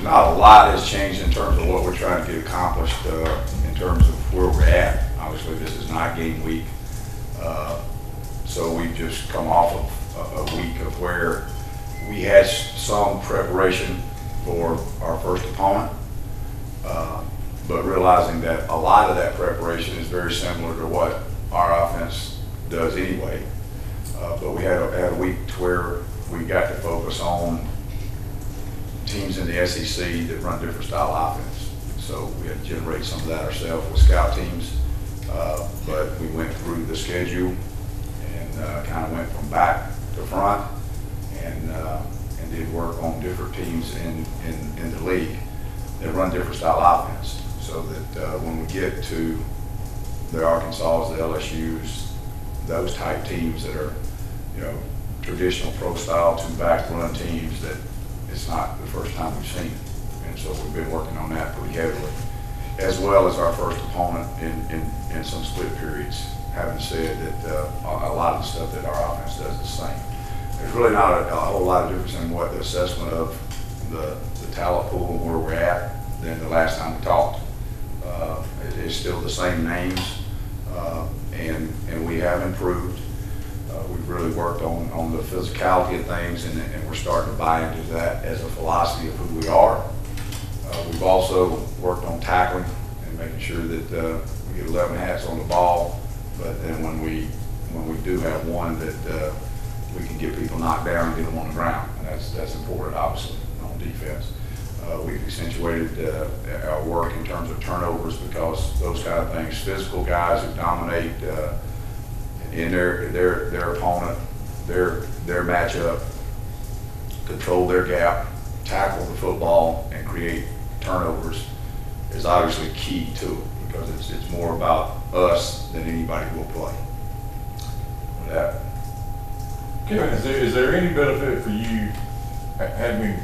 not a lot has changed in terms of what we're trying to get accomplished in terms of where we're at. Obviously, this is not game week, so we've just come off of a week of where we had some preparation for our first opponent, but realizing that a lot of that preparation is very similar to what our offense does anyway. But we had a week to where we got to focus on teams in the SEC that run different style offense. So we had to generate some of that ourselves with scout teams. But we went through the schedule and kind of went from back to front and did work on different teams in the league that run different style offense. So that when we get to the Arkansas, the LSUs, those type teams that are, traditional pro style two-back run teams, that it's not the first time we've seen it. And so we've been working on that pretty heavily, as well as our first opponent in some split periods, having said that a lot of the stuff that our offense does is the same. There's really not a whole lot of difference in what the assessment of the talent pool and where we're at than the last time we talked. It's still the same names, and we have improved. We've really worked on the physicality of things, and we're starting to buy into that as a philosophy of who we are. We've also worked on tackling and making sure that we get 11 hats on the ball, but then when we do have one that we can get people knocked down and get them on the ground, and that's important, obviously, on defense. We've accentuated our work in terms of turnovers, because those kind of things, physical guys who dominate in their opponent, their matchup, control their gap, tackle the football, and create turnovers is obviously key to it, because it's more about us than anybody will play. With that. Kevin, is there any benefit for you having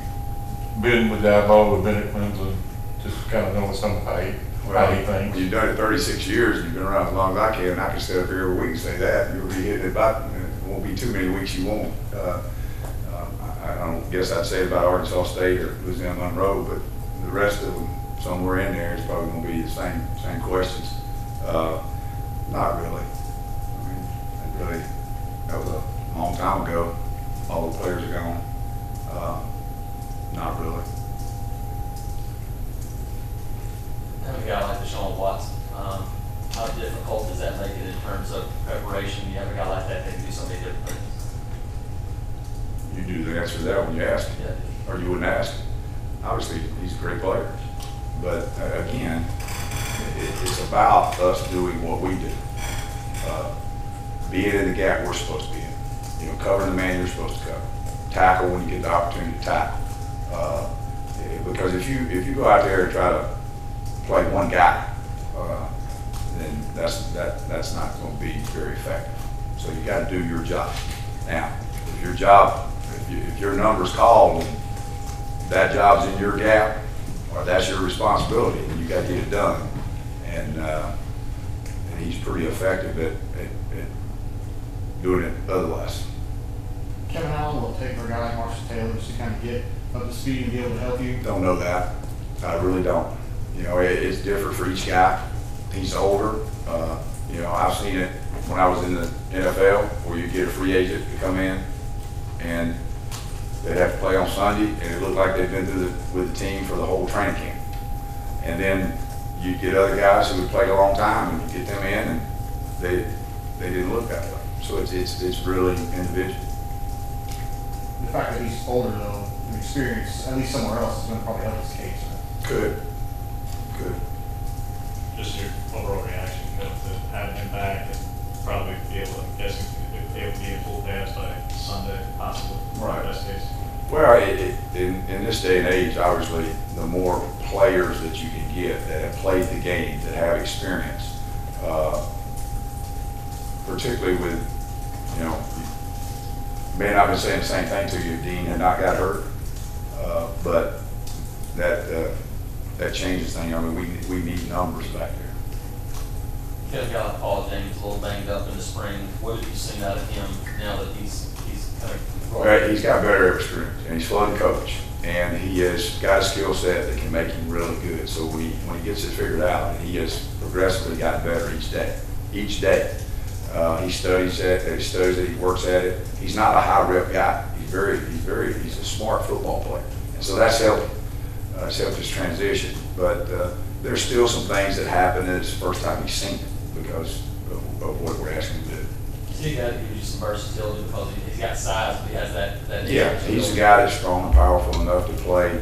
been with Diboll, been at Clemson, just kind of knowing some how he thinks? You've done it 36 years, and you've been around as long as I can, and I can sit up here every week and say that. You'll be hitting it about, it won't be too many weeks you won't. I don't guess I'd say about Arkansas State or Louisiana Monroe, but the rest of them, somewhere in there, is probably going to be the same questions. Not really. I mean, that was a long time ago. All the players are gone. Not really. Having a guy like Deshaun Watson, how difficult does that make it in terms of preparation? You have a guy like that can do so many different things. You do the answer to that when you ask him, or you wouldn't ask him. Obviously, he's a great player, but again, it's about us doing what we do. Being in the gap we're supposed to be in. Covering the man you're supposed to cover. Tackle when you get the opportunity to tackle. Because if you go out there and try to play one guy, then that's not going to be very effective. So you got to do your job. Now, if your number's called, and that job's in your gap, or that's your responsibility, then you got to get it done. And he's pretty effective at doing it otherwise. Kevin, how long will it take for a guy like Marshall Taylor just to kind of get up to speed and be able to help you? Don't know that. I really don't. It's different for each guy. He's older. I've seen it when I was in the NFL, where you get a free agent to come in and they'd have to play on Sunday, and it looked like they'd been with the team for the whole training camp. And then you get other guys who had played a long time, and you get them in, and they didn't look that way. So it's really individual. The fact that he's older, though, and experience, at least somewhere else, is going to probably help his case. Good. Just your overall reaction to having him back, and probably be able to, I'm guessing, be able to be in full pass by Sunday, possibly. Right. Best case. Well, in this day and age, obviously, the more players that you can get that have played the game, that have experience, particularly with, man, I've been saying the same thing to you if Dean had not got hurt, but that changes things. I mean, we need numbers back there. You got a guy like Paul James, a little banged up in the spring. What have you seen out of him now that he's kind of? Well, he's got better experience, and he's fun to coach. and he has got a skill set that can make him really good. So when he gets it figured out, and he has progressively gotten better each day. Each day, he studies it, he works at it. He's not a high rep guy. He's a smart football player, and so that's helped. It's helped his transition. But there's still some things that happen, and it's the first time he's seen it because of what we're asking him to do. So you got to give you some versatility because he's got size, but he has that. Yeah, he's a guy that's strong and powerful enough to play,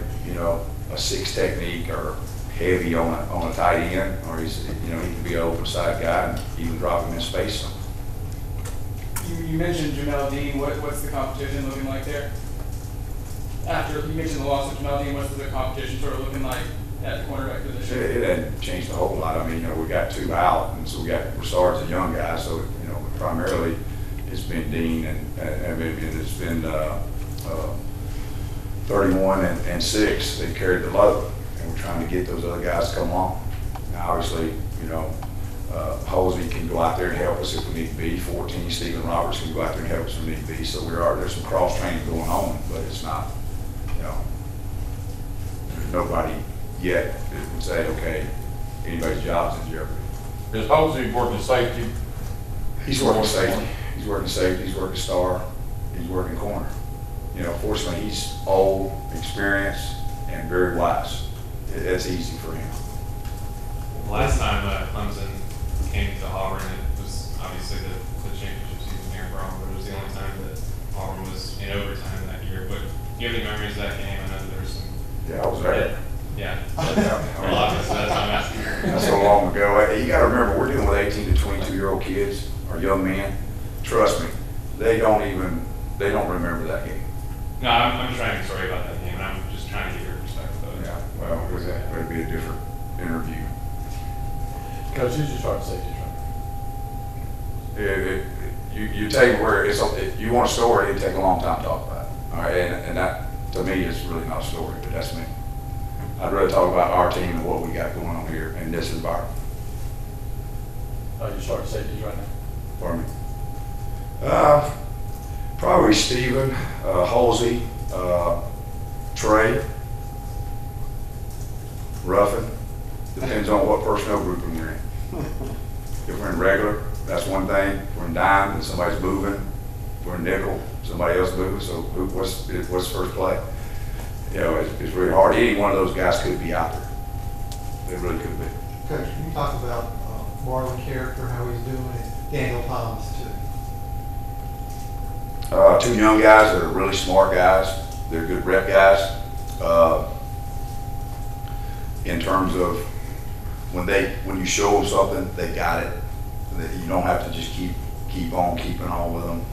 a 6 technique or heavy on a tight end, or he can be an open side guy and even drop him in space some. You mentioned Jamel Dean. What's the competition looking like there? After you mentioned the loss of Jamel Dean, what's the competition sort of looking like at the cornerback position? It hasn't changed a whole lot. I mean, we got 2 out, and so we got Broussard's a young guy, so primarily it's been Dean and it's been 31 and 6. They carried the load, and we're trying to get those other guys to come on. Now, obviously, Halsey can go out there and help us if we need to be. 14, Stephen Roberts can go out there and help us if we need to be. So there's some cross training going on, but it's not, there's nobody yet that would say, okay, anybody's job's in jeopardy. Is Halsey working safety? He's working safety. He's working safety. He's working star. He's working corner. Fortunately, he's old, experienced, and very wise. It's easy for him. Last time Clemson came to Auburn, it was obviously the championship season here for Auburn, but it was the only time that Auburn was in overtime that year. But do you have any memories of that game? I know that there was some. Yeah, I was there. Yeah. Well, obviously, that's why I'm asking. That's so long ago. You got to remember, we're dealing with 18 to 22-year-old kids or young men. Trust me, they don't remember that game. No, I'm just trying to story about that game, and I'm just trying to get your perspective of it. Yeah, well, that would be a different interview. Coach, who's your starting safety trainer? You take where you want a story, it'd take a long time to talk about it. All right, and that to me is really not a story, but that's me. I'd rather talk about our team and what we got going on here in this environment. Your starting safeties right now? Pardon me? Probably Stephen, Halsey, Trey, Ruffin. Depends on what personnel group we're in. If we're in regular, that's one thing. If we're in dime, then somebody's moving. If we're in nickel, somebody else moving. So what's first play? It's really hard. Any one of those guys could be out there. They really could be. Coach, can you talk about Marlon character, how he's doing, and Daniel Thomas too? 2 young guys that are really smart guys. They're good rep guys. In terms of when you show them something, they got it. You don't have to just keep on keeping on with them.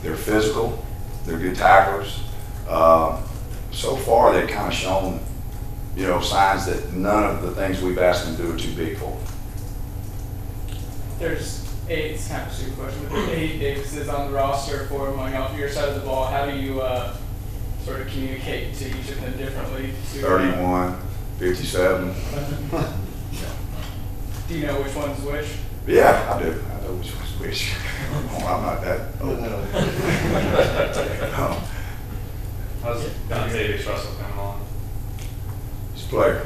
They're physical. They're good tacklers. So far, they've kind of shown, signs that none of the things we've asked them to do are too big for them. It's kind of a stupid question, but there's 8 Davises on the roster for going off your side of the ball. How do you sort of communicate to each of them differently? 31, 57. Do you know which one's which? Yeah, I do. I know which one's which. I'm not that old. How's Davis Russell coming along? He's a player.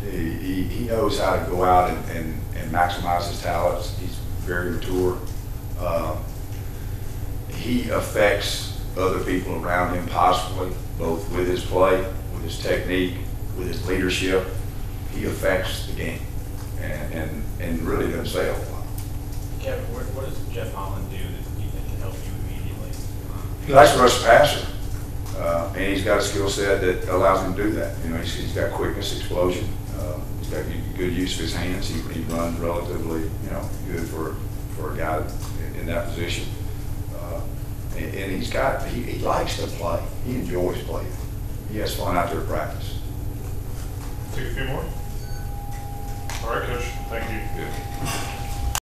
He knows how to go out and maximize his talents. He's very mature. He affects other people around him positively, both with his play, with his technique, with his leadership. He affects the game and really doesn't say a whole lot. Kevin, what does Jeff Holland do that you think can help you immediately? He likes to rush the passer. And he's got a skill set that allows him to do that. He's got quickness, explosion. He's got good use of his hands. He runs relatively, good for a guy in that position. And he likes to play. He enjoys playing. He has fun out there at practice. Take a few more. All right, Coach. Thank you. Good.